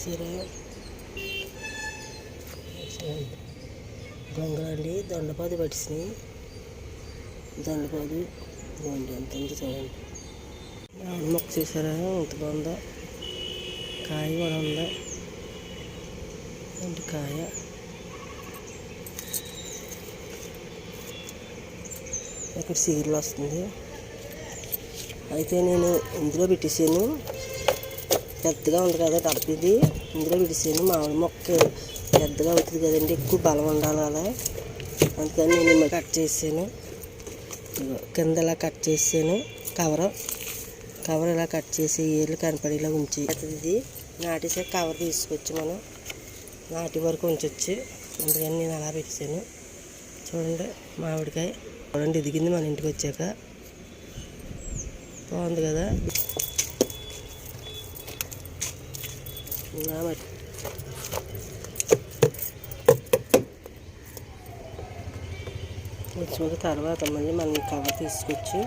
సరే గొంగళి దొండపాదు పట్టిసినాయి. దొండపాదు ఇవ్వండి ఎంత ఉంది చూడండి. మొక్క చూసారా ఎంత బాగుందో. కాయ కూడా ఉందా అంటే కాయ. ఇక్కడ సీరియల్ వస్తుంది. అయితే నేను ఇందులో పెట్టేసాను. పెద్దగా ఉంది కదా డబ్బిది, ఇందులో పెట్టేసాను. మామిడి మొక్క పెద్దగా అవుతుంది కదండి, ఎక్కువ బలం ఉండాలి అలా. అందుకని నేను కట్ చేసాను. కింద ఇలా కట్ చేసాను. కవర్ ఇలా కట్ చేసి ఏర్లు కనపడేలా ఉంచి ఇది నాటేసే కవర్ తీసుకొచ్చి మనం నాటి వరకు ఉంచొచ్చు. అందుకని నేను అలా పెట్టాను. చూడండి మామిడికాయ చూడండి ఎదిగింది మన ఇంటికి వచ్చాక. బాగుంది కదా. వచ్చిన తర్వాత మళ్ళీ మనం కవర్ తీసుకొచ్చి